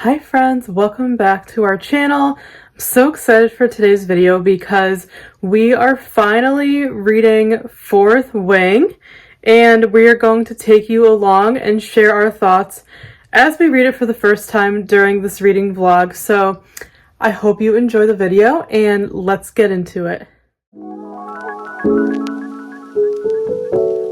Hi friends, welcome back to our channel. I'm so excited for today's video because we are finally reading Fourth Wing and we are going to take you along and share our thoughts as we read it for the first time during this reading vlog. So I hope you enjoy the video and let's get into it.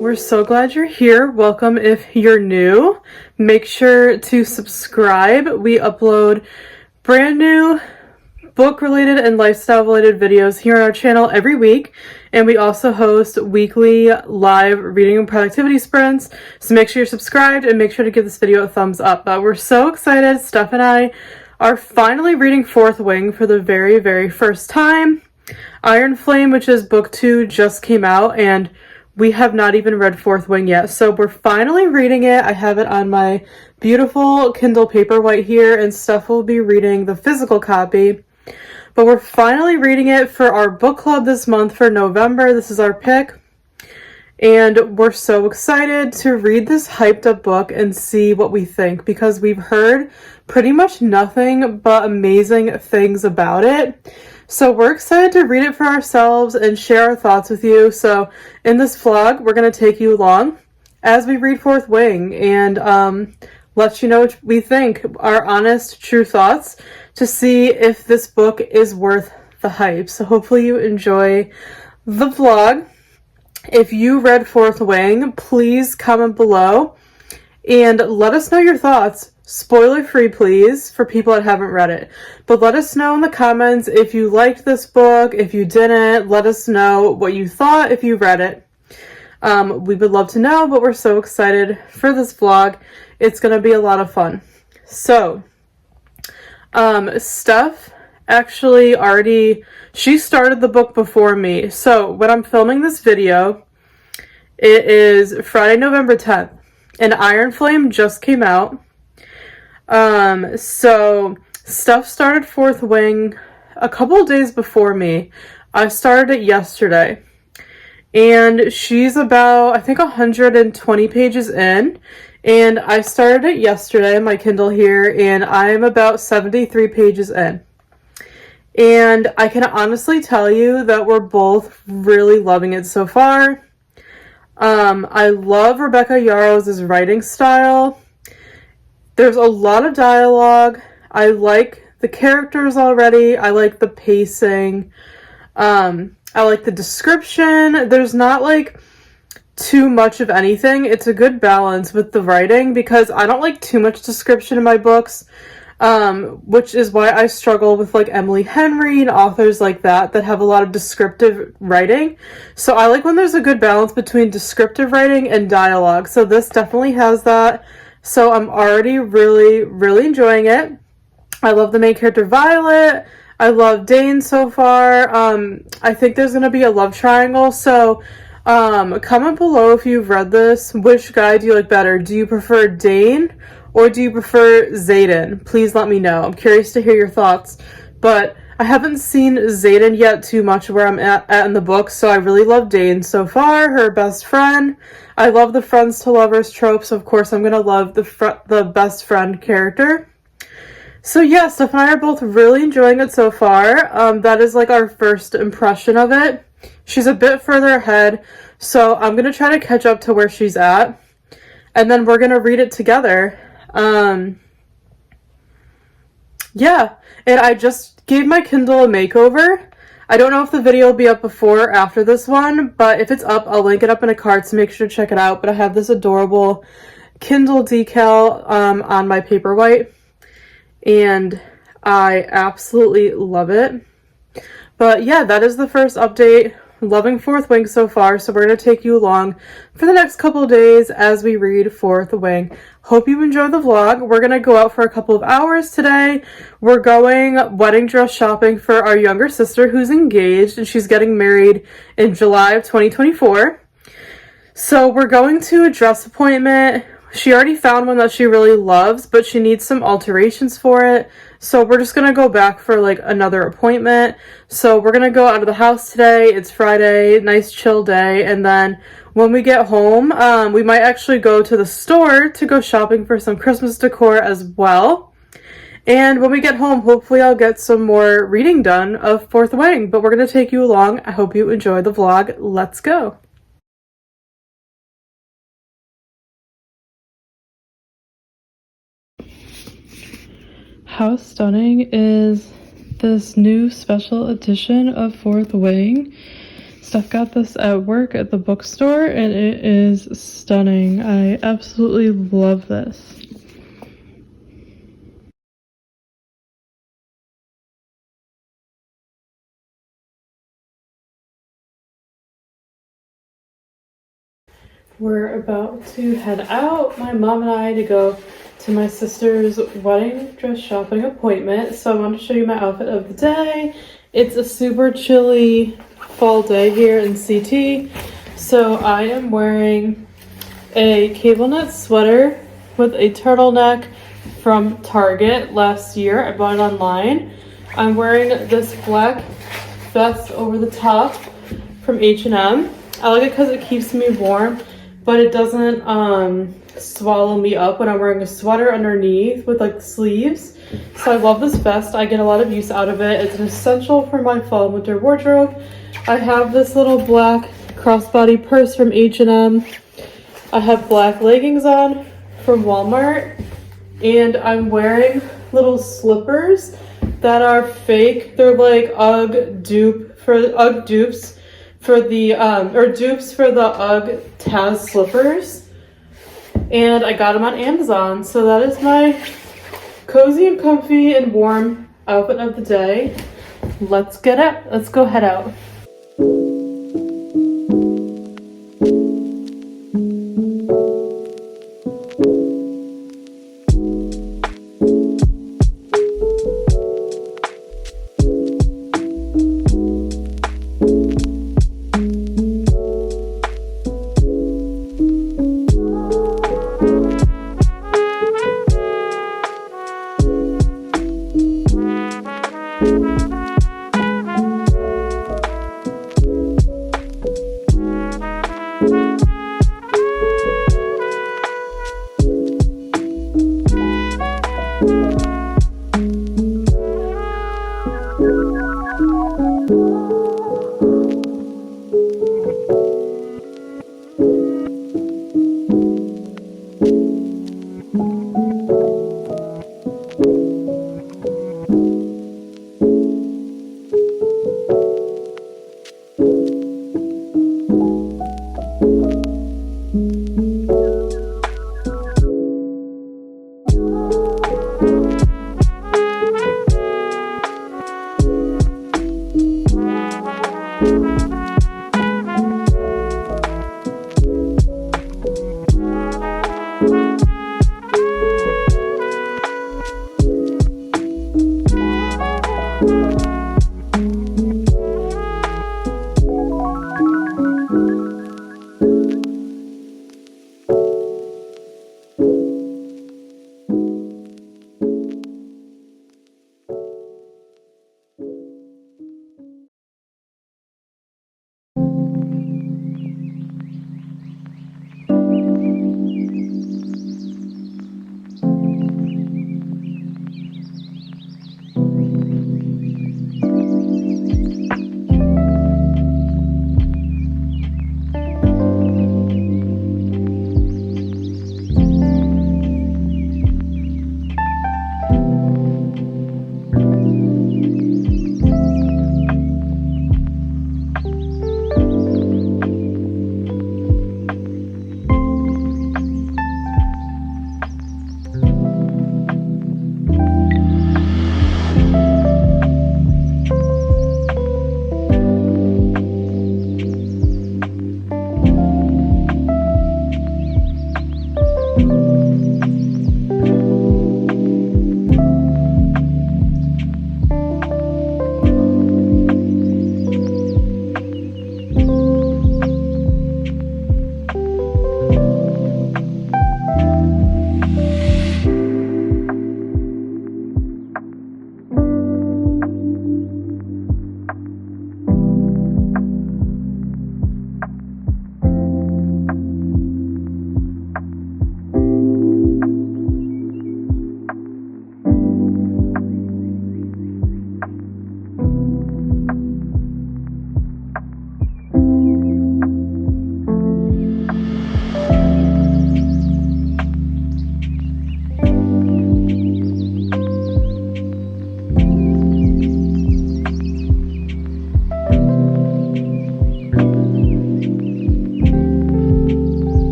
We're so glad you're here. Welcome if you're new. Make sure to subscribe. We upload brand new book-related and lifestyle-related videos here on our channel every week. And we also host weekly live reading and productivity sprints. So make sure you're subscribed and make sure to give this video a thumbs up. We're so excited. Steph and I are finally reading Fourth Wing for the very, very first time. Iron Flame, which is book 2, just came out and we have not even read Fourth Wing yet, so we're finally reading it. I have it on my beautiful Kindle Paperwhite here, and Steph will be reading the physical copy. But we're finally reading it for our book club this month for November. This is our pick. And we're so excited to read this hyped up book and see what we think, because we've heard pretty much nothing but amazing things about it. So we're excited to read it for ourselves and share our thoughts with you. So in this vlog, we're going to take you along as we read Fourth Wing and let you know what we think, our honest, true thoughts, to see if this book is worth the hype. So hopefully you enjoy the vlog. If you read Fourth Wing, please comment below and let us know your thoughts. Spoiler free, please, for people that haven't read it. But let us know in the comments if you liked this book, if you didn't. Let us know what you thought if you read it. We would love to know, but we're so excited for this vlog. It's going to be a lot of fun. So, Steph actually she started the book before me. So when I'm filming this video, it is Friday, November 10th, and Iron Flame just came out. So Steph started Fourth Wing a couple of days before me. I started it yesterday, and she's about, I think, 120 pages in, and I started it yesterday on my Kindle here, and I'm about 73 pages in. And I can honestly tell you that we're both really loving it so far. I love Rebecca Yarros' writing style. There's a lot of dialogue. I like the characters already. I like the pacing. I like the description. There's not like too much of anything. It's a good balance with the writing because I don't like too much description in my books. Which is why I struggle with like Emily Henry and authors like that have a lot of descriptive writing. So I like when there's a good balance between descriptive writing and dialogue. So this definitely has that. So I'm already really, really enjoying it. I love the main character Violet. I love Dane so far. I think there's going to be a love triangle. So comment below if you've read this. Which guy do you like better? Do you prefer Dane or do you prefer Xaden? Please let me know. I'm curious to hear your thoughts. But I haven't seen Xaden yet too much where I'm at in the book, so I really love Dane so far, her best friend. I love the friends to lovers trope, so of course I'm going to love the best friend character. So yeah, Steph and I are both really enjoying it so far. That is like our first impression of it. She's a bit further ahead, so I'm going to try to catch up to where she's at. And then we're going to read it together. Yeah, and I just gave my Kindle a makeover. I don't know if the video will be up before or after this one, but if it's up, I'll link it up in a card, so make sure to check it out. But I have this adorable Kindle decal on my Paperwhite, and I absolutely love it. But yeah, that is the first update. Loving Fourth Wing so far, so we're going to take you along for the next couple of days as we read Fourth Wing. Hope you enjoy the vlog. We're going to go out for a couple of hours today. We're going wedding dress shopping for our younger sister who's engaged, and she's getting married in July of 2024. So we're going to a dress appointment. She already found one that she really loves, but she needs some alterations for it. So we're just going to go back for like another appointment. So we're going to go out of the house today. It's Friday, nice chill day. And then when we get home, we might actually go to the store to go shopping for some Christmas decor as well. And when we get home, hopefully I'll get some more reading done of Fourth Wing, but we're going to take you along. I hope you enjoy the vlog. Let's go. How stunning is this new special edition of Fourth Wing? Steph got this at work at the bookstore and it is stunning. I absolutely love this. We're about to head out, my mom and I, to go to my sister's wedding dress shopping appointment. So I want to show you my outfit of the day. It's a super chilly fall day here in CT. So I am wearing a cable knit sweater with a turtleneck from Target last year. I bought it online. I'm wearing this black vest over the top from H&M. I like it because it keeps me warm, but it doesn't swallow me up when I'm wearing a sweater underneath with like sleeves. So I love this vest. I get a lot of use out of it. It's an essential for my fall and winter wardrobe. I have this little black crossbody purse from H&M. I have black leggings on from Walmart, and I'm wearing little slippers that are fake. They're like UGG dupes for the dupes for the UGG Taz slippers, and I got them on Amazon. So that is my cozy and comfy and warm outfit of the day. Let's go head out.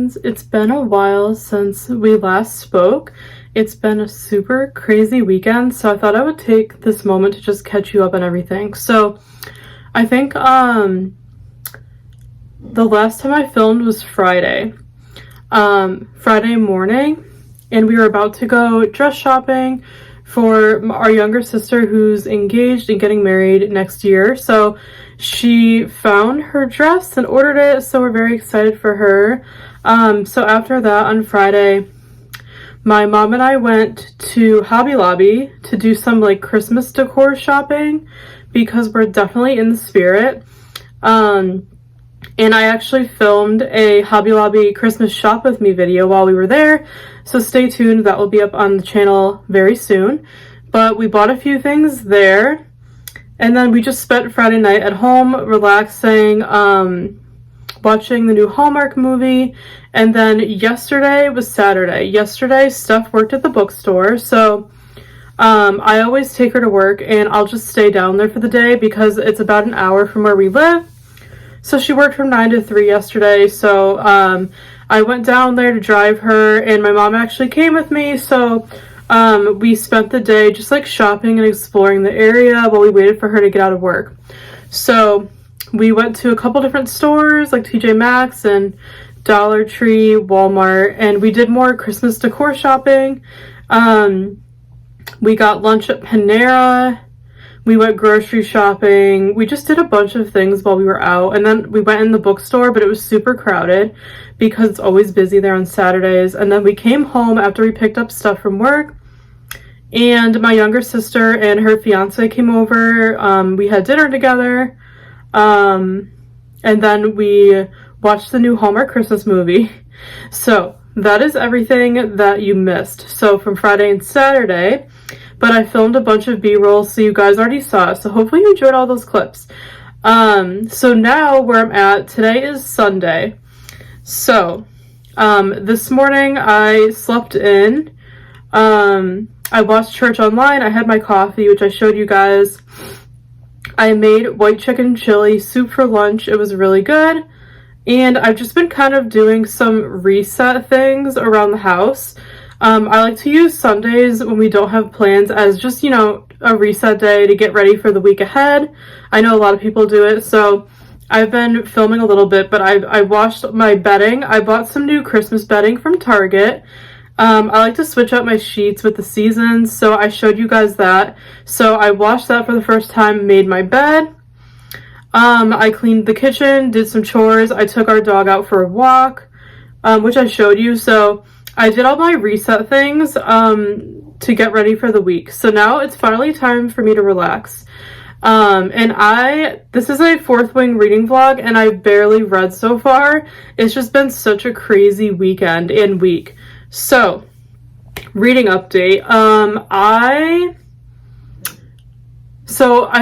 friends. It's been a while since we last spoke. It's been a super crazy weekend, so I thought I would take this moment to just catch you up on everything. So I think the last time I filmed was Friday morning, and we were about to go dress shopping for our younger sister who's engaged and getting married next year. So she found her dress and ordered it, so we're very excited for her. So after that, on Friday, my mom and I went to Hobby Lobby to do some like Christmas decor shopping because we're definitely in the spirit. And I actually filmed a Hobby Lobby Christmas shop with me video while we were there, so stay tuned, that will be up on the channel very soon. But we bought a few things there, and then we just spent Friday night at home relaxing, watching the new Hallmark movie. And then yesterday was Saturday. Yesterday, Steph worked at the bookstore, so I always take her to work and I'll just stay down there for the day because it's about an hour from where we live. So she worked from 9 to 3 yesterday, so I went down there to drive her, and my mom actually came with me, so we spent the day just like shopping and exploring the area while we waited for her to get out of work. So we went to a couple different stores like TJ Maxx and Dollar Tree, Walmart, and we did more Christmas decor shopping. We got lunch at Panera. We went grocery shopping. We just did a bunch of things while we were out. And then we went in the bookstore, but it was super crowded because it's always busy there on Saturdays. And then we came home after we picked up stuff from work. And my younger sister and her fiance came over. We had dinner together. And then we watched the new Hallmark Christmas movie. So that is everything that you missed. So from Friday and Saturday. But I filmed a bunch of B-rolls, so you guys already saw it. So hopefully you enjoyed all those clips. So now where I'm at, today is Sunday. So this morning I slept in. I watched church online. I had my coffee, which I showed you guys. I made white chicken chili soup for lunch. It was really good. And I've just been kind of doing some reset things around the house. I like to use Sundays when we don't have plans as just, you know, a reset day to get ready for the week ahead. I know a lot of people do it, so I've been filming a little bit, but I washed my bedding. I bought some new Christmas bedding from Target. I like to switch up my sheets with the seasons, so I showed you guys that. So I washed that for the first time, made my bed. I cleaned the kitchen, did some chores. I took our dog out for a walk, which I showed you. So I did all my reset things to get ready for the week. So now it's finally time for me to relax. And this is a Fourth Wing reading vlog, and I've barely read so far. It's just been such a crazy weekend and week. So, reading update. I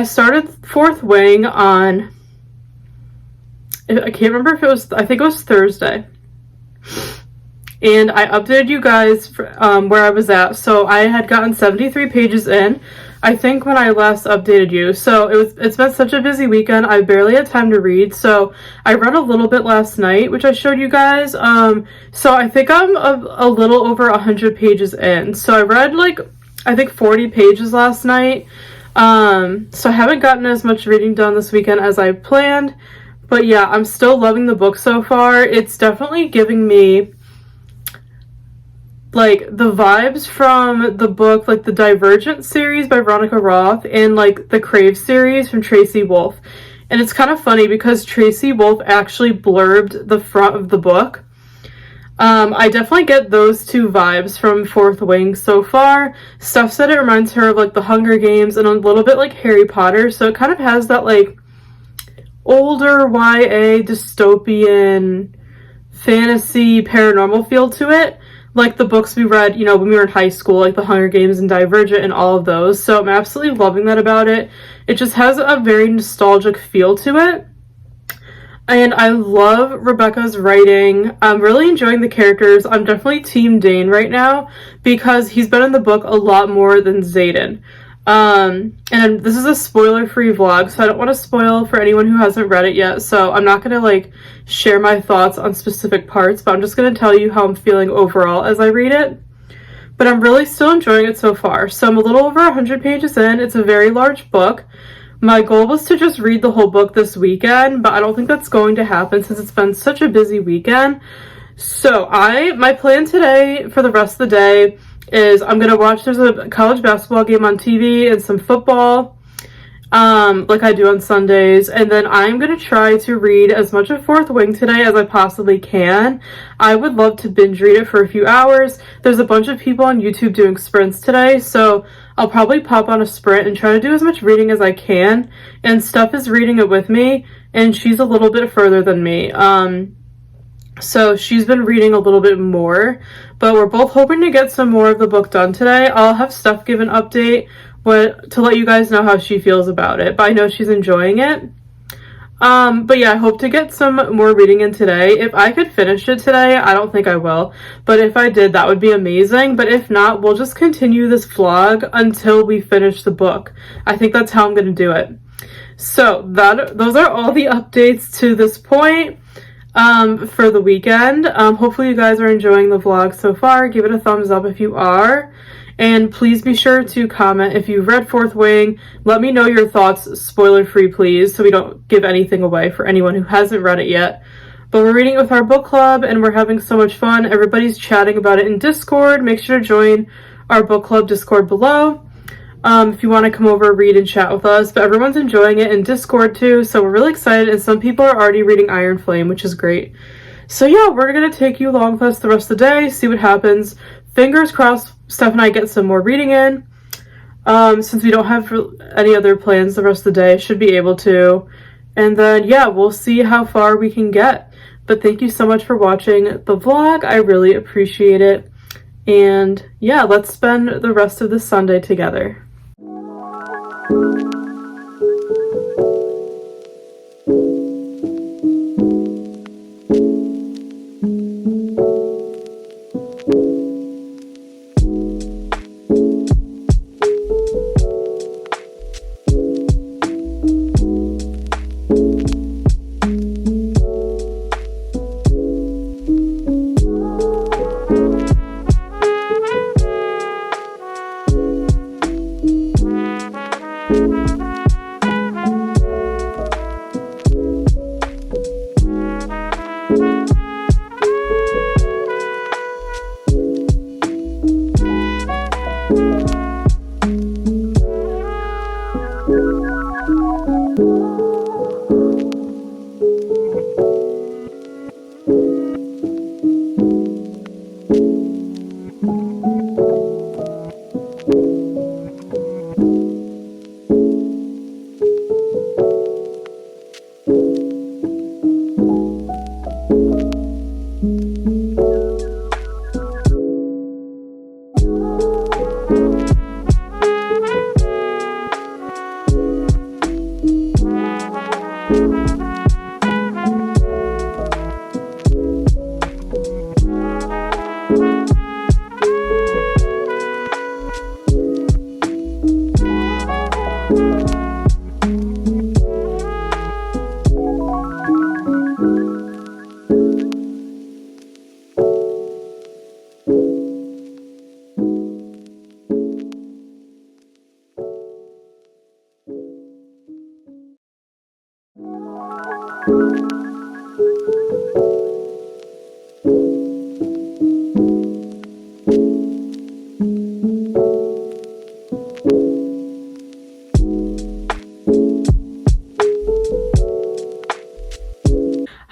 started Fourth Wing on, I can't remember if it was, I think it was Thursday. And I updated you guys where I was at. So I had gotten 73 pages in, I think, when I last updated you. So it's been such a busy weekend. I barely had time to read. So I read a little bit last night, which I showed you guys. So I think I'm a little over 100 pages in. So I read like, I think 40 pages last night. So I haven't gotten as much reading done this weekend as I planned. But yeah, I'm still loving the book so far. It's definitely giving me like the vibes from the book, like the Divergent series by Veronica Roth and like the Crave series from Tracy Wolff. And it's kind of funny because Tracy Wolff actually blurbed the front of the book. I definitely get those two vibes from Fourth Wing so far. Steph said it reminds her of like the Hunger Games and a little bit like Harry Potter. So it kind of has that like older YA dystopian fantasy paranormal feel to it. Like the books we read, you know, when we were in high school, like the Hunger Games and Divergent and all of those. So I'm absolutely loving that about it. It just has a very nostalgic feel to it. And I love Rebecca's writing. I'm really enjoying the characters. I'm definitely Team Dane right now because he's been in the book a lot more than Xaden. And this is a spoiler-free vlog, so I don't want to spoil for anyone who hasn't read it yet, so I'm not going to like share my thoughts on specific parts, but I'm just going to tell you how I'm feeling overall as I read it. But I'm really still enjoying it so far. So I'm a little over 100 pages in. It's a very large book. My goal was to just read the whole book this weekend, but I don't think that's going to happen since it's been such a busy weekend. So my plan today for the rest of the day is I'm gonna watch, there's a college basketball game on TV and some football, like I do on Sundays, and then I'm gonna try to read as much of Fourth Wing today as I possibly can. I would love to binge read it for a few hours. There's a bunch of people on YouTube doing sprints today, so I'll probably pop on a sprint and try to do as much reading as I can. And Steph is reading it with me, and she's a little bit further than me. So she's been reading a little bit more, but we're both hoping to get some more of the book done today. I'll have Steph give an update to let you guys know how she feels about it, but I know she's enjoying it. But yeah, I hope to get some more reading in today. If I could finish it today, I don't think I will, but if I did, that would be amazing. But if not, we'll just continue this vlog until we finish the book. I think that's how I'm gonna do it. So those are all the updates to this point. For the weekend. Hopefully you guys are enjoying the vlog so far. Give it a thumbs up if you are, and please be sure to comment if you've read Fourth Wing. Let me know your thoughts, spoiler free please, so we don't give anything away for anyone who hasn't read it yet. But we're reading it with our book club and we're having so much fun. Everybody's chatting about it in Discord. Make sure to join our book club Discord below if you want to come over, read and chat with us. But everyone's enjoying it in Discord too, so we're really excited, and some people are already reading Iron Flame, which is great. So yeah, we're gonna take you along with us the rest of the day, see what happens. Fingers crossed Steph and I get some more reading in. Since we don't have any other plans the rest of the day, should be able to. And then yeah, we'll see how far we can get. But thank you so much for watching the vlog. I really appreciate it. And yeah, let's spend the rest of the Sunday together.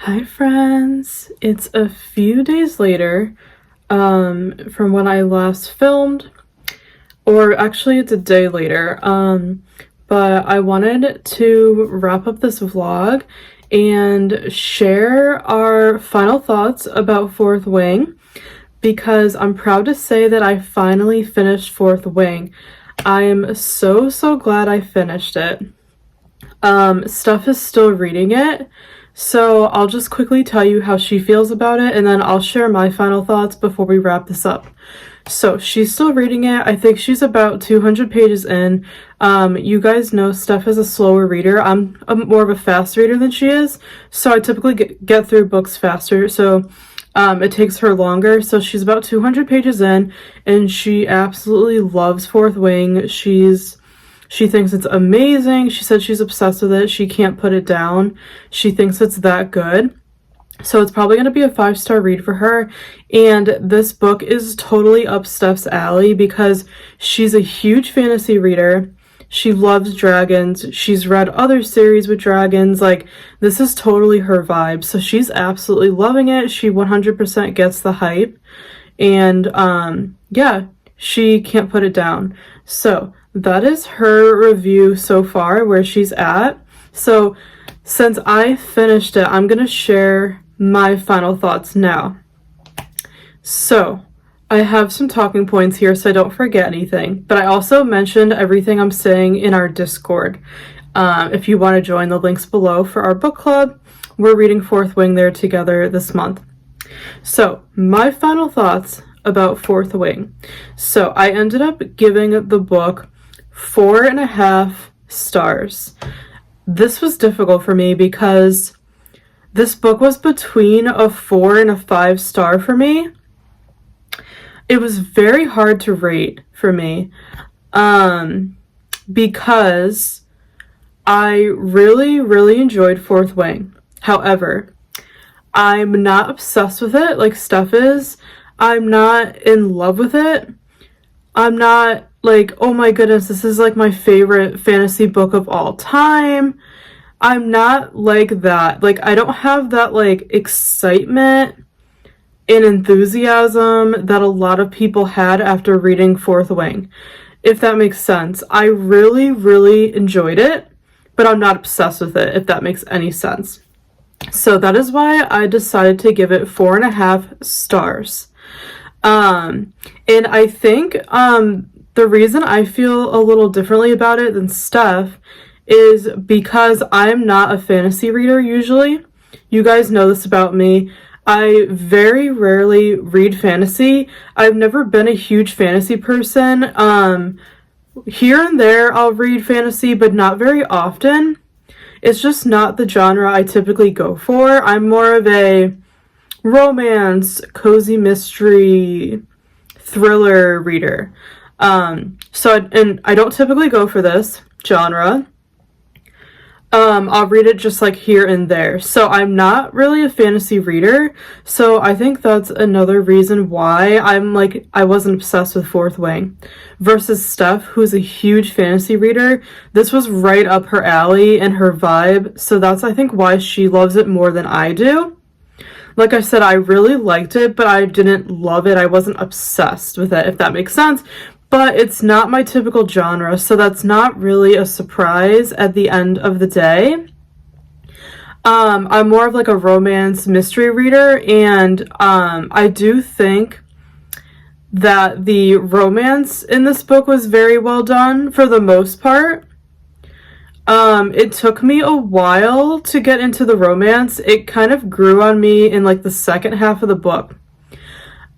Hi friends, it's a few days later from when I last filmed, or actually it's a day later, but I wanted to wrap up this vlog and share our final thoughts about Fourth Wing, because I'm proud to say that I finally finished Fourth Wing. I am so glad I finished it. Steph is still reading it, So I'll just quickly tell you how she feels about it, and then I'll share my final thoughts before we wrap this up. So she's still reading it. I think she's about 200 pages in. You guys know Steph is a slower reader. I'm more of a fast reader than she is, so I typically get through books faster. So it takes her longer. So she's about 200 pages in, and she absolutely loves Fourth Wing. She thinks it's amazing. She said she's obsessed with it. She can't put it down. She thinks it's that good. So it's probably going to be a 5-star read for her. And this book is totally up Steph's alley because she's a huge fantasy reader. She loves dragons. She's read other series with dragons. Like, this is totally her vibe. So she's absolutely loving it. She 100% gets the hype. And yeah, she can't put it down. So that is her review so far, where she's at. So since I finished it, I'm going to share my final thoughts now. So I have some talking points here so I don't forget anything, but I also mentioned everything I'm saying in our Discord. If you want to join, the links below for our book club. We're reading Fourth Wing there together this month. So my final thoughts about Fourth Wing. So I ended up giving the book 4.5 stars. This was difficult for me because this book was between a 4 and a 5-star for me. It was very hard to rate for me because I really enjoyed Fourth Wing. However, I'm not obsessed with it like Steph is. I'm not in love with it. I'm not like, oh my goodness, this is like my favorite fantasy book of all time. I'm not like that. Like, I don't have that like excitement and enthusiasm that a lot of people had after reading Fourth Wing, if that makes sense. I really enjoyed it, but I'm not obsessed with it, if that makes any sense. So that is why I decided to give it 4.5 stars. And I think the reason I feel a little differently about it than Steph is because I'm not a fantasy reader usually. You guys know this about me. I very rarely read fantasy. I've never been a huge fantasy person. Here and there I'll read fantasy, but not very often. It's just not the genre I typically go for. I'm more of a romance, cozy mystery, thriller reader. And I don't typically go for this genre. I'll read it just like here and there. So I'm not really a fantasy reader. So I think that's another reason why I wasn't obsessed with Fourth Wing. Versus Steph, who's a huge fantasy reader. This was right up her alley and her vibe. So that's, I think, why she loves it more than I do. Like I said, I really liked it, but I didn't love it. I wasn't obsessed with it, if that makes sense. But it's not my typical genre, so that's not really a surprise at the end of the day. I'm more of like a romance mystery reader, and I do think that the romance in this book was very well done for the most part. It took me a while to get into the romance. It kind of grew on me in like the second half of the book.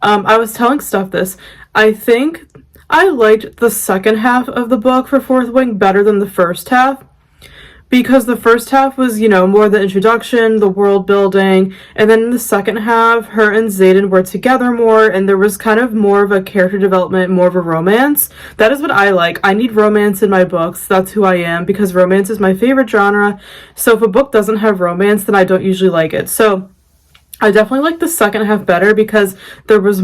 I was telling Steph this. I think I liked the second half of the book for Fourth Wing better than the first half, because the first half was, more the introduction, the world building, and then in the second half, her and Xaden were together more, and there was kind of more of a character development, more of a romance. That is what I like. I need romance in my books. That's who I am, because romance is my favorite genre. So if a book doesn't have romance, then I don't usually like it. So I definitely like the second half better because there were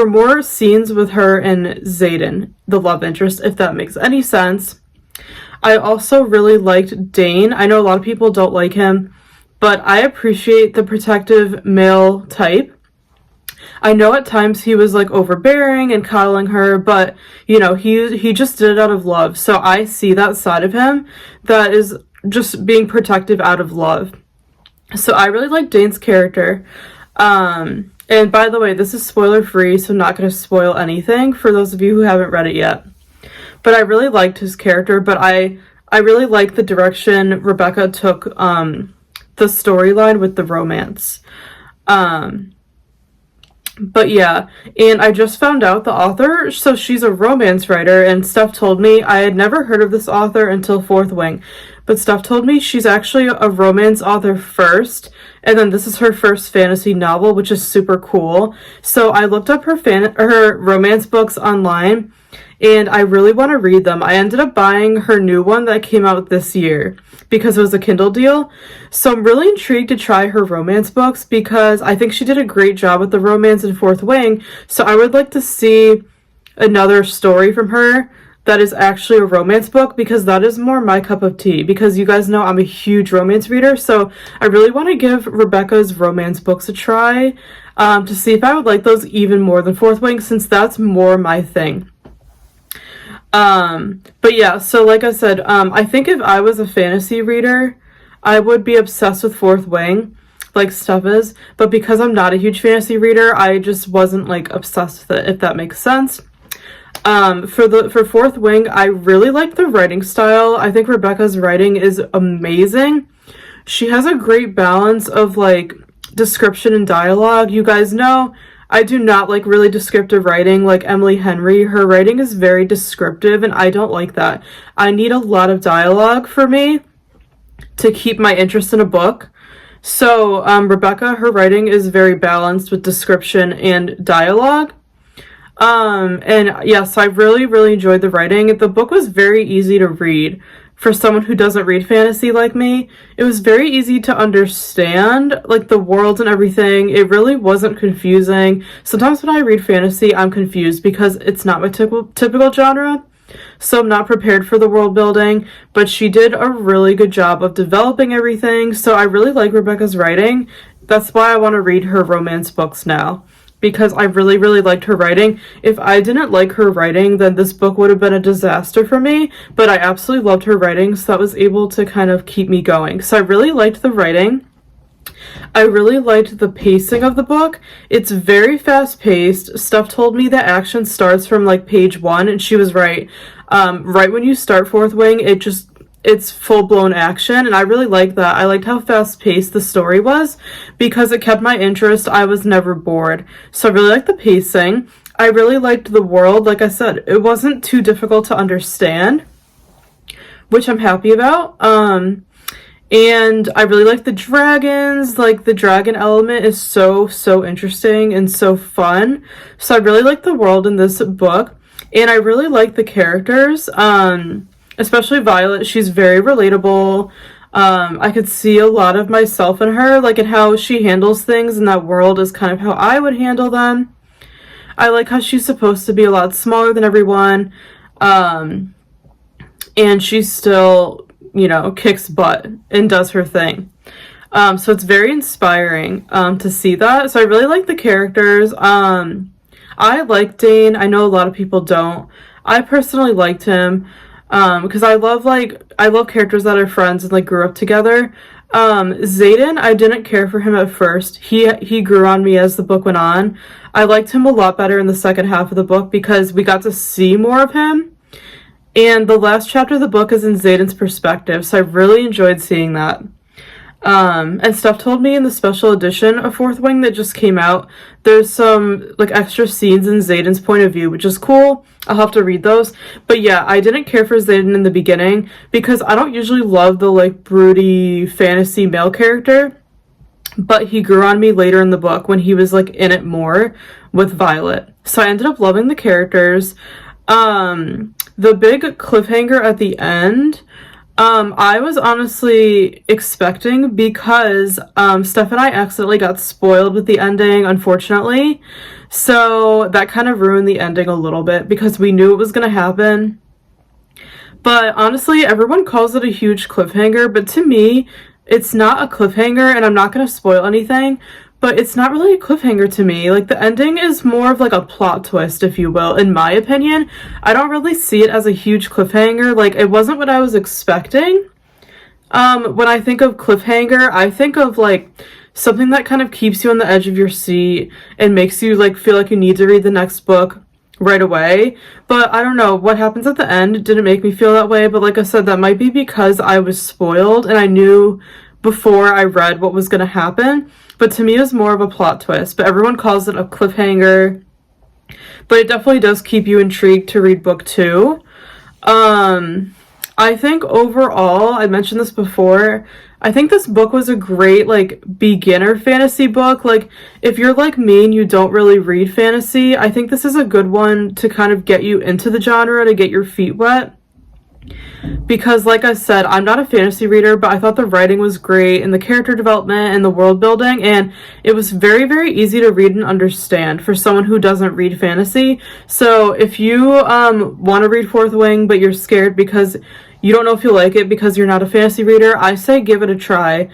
more scenes with her and Xaden, the love interest, if that makes any sense. I also really liked Dane. I know a lot of people don't like him, but I appreciate the protective male type. I know at times he was like overbearing and coddling her, but he just did it out of love. So I see that side of him that is just being protective out of love. So I really like Dane's character. And by the way, this is spoiler free, so I'm not going to spoil anything for those of you who haven't read it yet. But I really liked his character, but I really liked the direction Rebecca took the storyline with the romance. But yeah, and I just found out the author, so she's a romance writer, and Steph told me, I had never heard of this author until Fourth Wing, but Steph told me she's actually a romance author first, and then this is her first fantasy novel, which is super cool. So I looked up her romance books online, and I really want to read them. I ended up buying her new one that came out this year because it was a Kindle deal. So I'm really intrigued to try her romance books because I think she did a great job with the romance in Fourth Wing. So I would like to see another story from her that is actually a romance book, because that is more my cup of tea, because you guys know I'm a huge romance reader. So I really want to give Rebecca's romance books a try to see if I would like those even more than Fourth Wing, since that's more my thing. But yeah, so like I said, I think if I was a fantasy reader, I would be obsessed with Fourth Wing, like Steph is, but because I'm not a huge fantasy reader, I just wasn't like obsessed with it, if that makes sense. For Fourth Wing, I really like the writing style. I think Rebecca's writing is amazing. She has a great balance of like description and dialogue. You guys know I do not like really descriptive writing like Emily Henry. Her writing is very descriptive, and I don't like that. I need a lot of dialogue for me to keep my interest in a book. So Rebecca, her writing is very balanced with description and dialogue. And yes, I really enjoyed the writing. The book was very easy to read. For someone who doesn't read fantasy like me, it was very easy to understand, like the world and everything. It really wasn't confusing. Sometimes when I read fantasy, I'm confused because it's not my typical genre, so I'm not prepared for the world building, but she did a really good job of developing everything, so I really like Rebecca's writing. That's why I want to read her romance books now, because I really liked her writing. If I didn't like her writing, then this book would have been a disaster for me, but I absolutely loved her writing, so that was able to kind of keep me going. So I really liked the writing. I really liked the pacing of the book. It's very fast-paced. Steph told me that action starts from like page 1, and she was right. Right when you start Fourth Wing, it's full-blown action, and I really liked that. I liked how fast-paced the story was because it kept my interest. I was never bored. So I really liked the pacing. I really liked the world. Like I said, it wasn't too difficult to understand, which I'm happy about. And I really like the dragons. Like, the dragon element is so interesting and so fun. So I really like the world in this book, and I really like the characters. Especially Violet. She's very relatable. I could see a lot of myself in her, like in how she handles things in that world is kind of how I would handle them. I like how she's supposed to be a lot smaller than everyone, and she still, you know, kicks butt and does her thing. So it's very inspiring to see that. So I really like the characters. I like Dane. I know a lot of people don't. I personally liked him. Because I love characters that are friends and like grew up together. Xaden, I didn't care for him at first. He grew on me as the book went on. I liked him a lot better in the second half of the book because we got to see more of him. And the last chapter of the book is in Xaden's perspective, so I really enjoyed seeing that. And Steph told me in the special edition of Fourth Wing that just came out, there's some like extra scenes in Xaden's point of view, which is cool. I'll have to read those. But yeah, I didn't care for Xaden in the beginning because I don't usually love the like broody fantasy male character, but he grew on me later in the book when he was like in it more with Violet. So I ended up loving the characters. The big cliffhanger at the end, I was honestly expecting, because Steph and I accidentally got spoiled with the ending, unfortunately. So that kind of ruined the ending a little bit because we knew it was going to happen. But honestly, everyone calls it a huge cliffhanger, but to me, it's not a cliffhanger, and I'm not going to spoil anything, but it's not really a cliffhanger to me. Like, the ending is more of like a plot twist, if you will, in my opinion. I don't really see it as a huge cliffhanger. Like, it wasn't what I was expecting. When I think of cliffhanger, I think of like something that kind of keeps you on the edge of your seat and makes you like feel like you need to read the next book right away. But I don't know, what happens at the end didn't make me feel that way. But like I said, that might be because I was spoiled and I knew before I read what was going to happen. But to me, it was more of a plot twist. But everyone calls it a cliffhanger. But it definitely does keep you intrigued to read book 2. I think overall, I mentioned this before, I think this book was a great, like, beginner fantasy book. Like, if you're like me and you don't really read fantasy, I think this is a good one to kind of get you into the genre, to get your feet wet. Because, like I said, I'm not a fantasy reader, but I thought the writing was great, and the character development and the world building, and it was very, very easy to read and understand for someone who doesn't read fantasy. So if you want to read Fourth Wing, but you're scared because you don't know if you like it because you're not a fantasy reader, I say give it a try.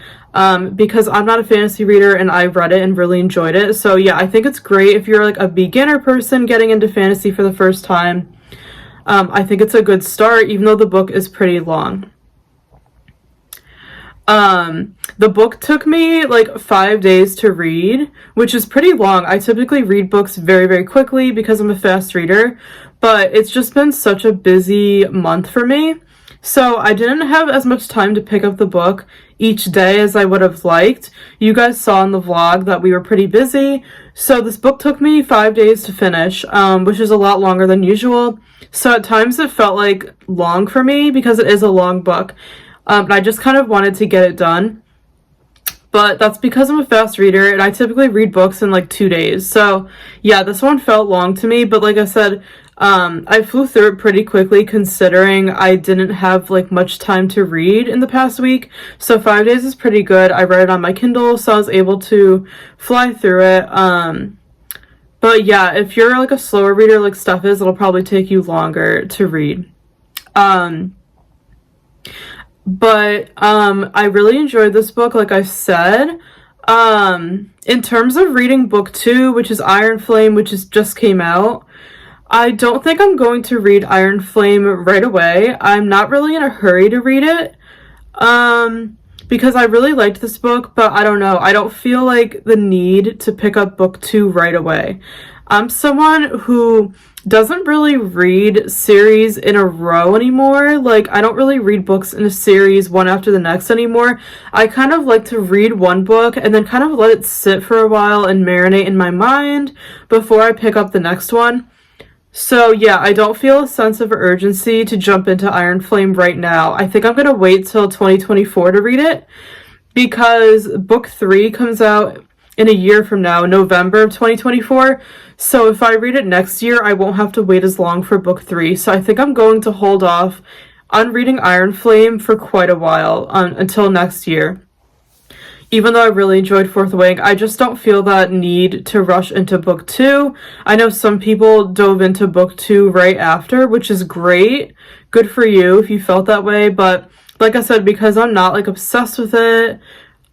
Because I'm not a fantasy reader and I read it and really enjoyed it. So yeah, I think it's great if you're like a beginner person getting into fantasy for the first time. I think it's a good start, even though the book is pretty long. The book took me like 5 days to read, which is pretty long. I typically read books very, very quickly because I'm a fast reader, but it's just been such a busy month for me. So I didn't have as much time to pick up the book each day as I would have liked. You guys saw in the vlog that we were pretty busy. So this book took me 5 days to finish, which is a lot longer than usual. So at times it felt like long for me because it is a long book. But I just kind of wanted to get it done. But that's because I'm a fast reader and I typically read books in like 2 days. So yeah, this one felt long to me. But like I said, I flew through it pretty quickly considering I didn't have like much time to read in the past week. So 5 days is pretty good. I read it on my Kindle, so I was able to fly through it. But yeah, if you're like a slower reader like Steph is, it'll probably take you longer to read. But I really enjoyed this book, like I said. In terms of reading book 2, which is Iron Flame, which just came out, I don't think I'm going to read Iron Flame right away. I'm not really in a hurry to read it, because I really liked this book, but I don't know. I don't feel like the need to pick up book 2 right away. I'm someone who doesn't really read series in a row anymore. Like, I don't really read books in a series one after the next anymore. I kind of like to read one book and then kind of let it sit for a while and marinate in my mind before I pick up the next one. So yeah, I don't feel a sense of urgency to jump into Iron Flame right now. I think I'm going to wait till 2024 to read it because book 3 comes out in a year from now, November of 2024. So if I read it next year, I won't have to wait as long for book 3. So I think I'm going to hold off on reading Iron Flame for quite a while, until next year. Even though I really enjoyed Fourth Wing, I just don't feel that need to rush into book 2. I know some people dove into book 2 right after, which is great. Good for you if you felt that way. But like I said, because I'm not like obsessed with it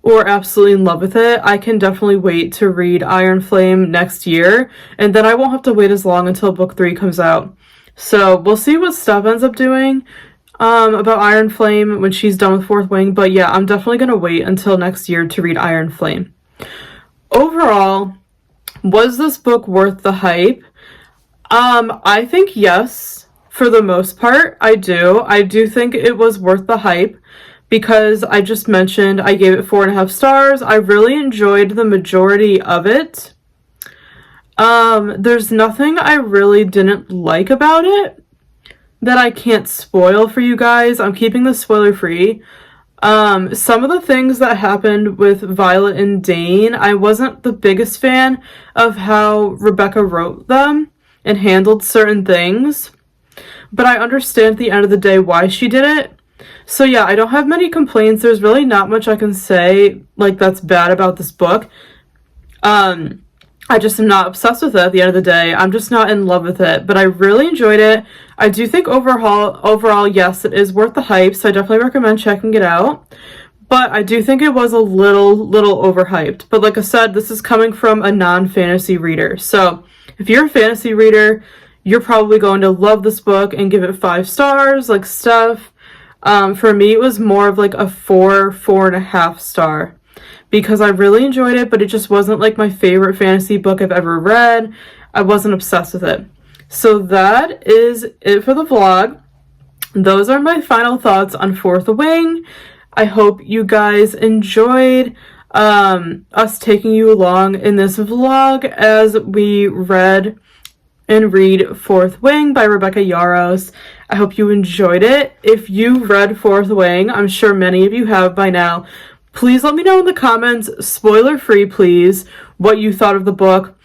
or absolutely in love with it, I can definitely wait to read Iron Flame next year. And then I won't have to wait as long until book 3 comes out. So we'll see what Steph ends up doing about Iron Flame when she's done with Fourth Wing. But yeah, I'm definitely going to wait until next year to read Iron Flame. Overall, was this book worth the hype? I think yes, for the most part. I do think it was worth the hype because I just mentioned I gave it 4.5 stars. I really enjoyed the majority of it. There's nothing I really didn't like about it that I can't spoil for you guys. I'm keeping this spoiler free. Some of the things that happened with Violet and Dane, I wasn't the biggest fan of how Rebecca wrote them and handled certain things, but I understand at the end of the day why she did it. So yeah, I don't have many complaints. There's really not much I can say like that's bad about this book. I just am not obsessed with it at the end of the day. I'm just not in love with it, but I really enjoyed it. I do think overall, yes, it is worth the hype, so I definitely recommend checking it out. But I do think it was a little overhyped. But like I said, this is coming from a non-fantasy reader. So if you're a fantasy reader, you're probably going to love this book and give it 5 stars, like Steph. For me, it was more of like a 4.5 star. Because I really enjoyed it, but it just wasn't like my favorite fantasy book I've ever read. I wasn't obsessed with it. So that is it for the vlog. Those are my final thoughts on Fourth Wing. I hope you guys enjoyed us taking you along in this vlog as we read and read Fourth Wing by Rebecca Yarros. I hope you enjoyed it. If you read Fourth Wing, I'm sure many of you have by now, please let me know in the comments, spoiler free please, what you thought of the book.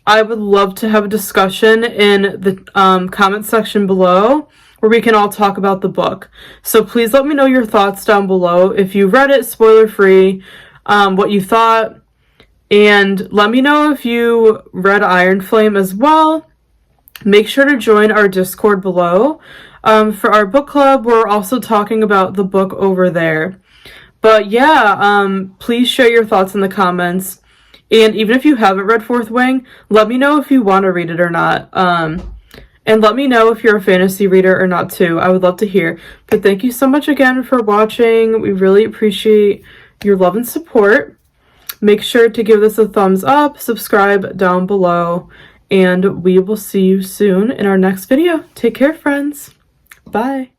I would love to have a discussion in the comment section below where we can all talk about the book. So please let me know your thoughts down below. If you read it, spoiler free, what you thought. And let me know if you read Iron Flame as well. Make sure to join our Discord below for our book club. We're also talking about the book over there. But yeah, please share your thoughts in the comments. And even if you haven't read Fourth Wing, let me know if you want to read it or not. And let me know if you're a fantasy reader or not too. I would love to hear. But thank you so much again for watching. We really appreciate your love and support. Make sure to give this a thumbs up, subscribe down below, and we will see you soon in our next video. Take care, friends. Bye.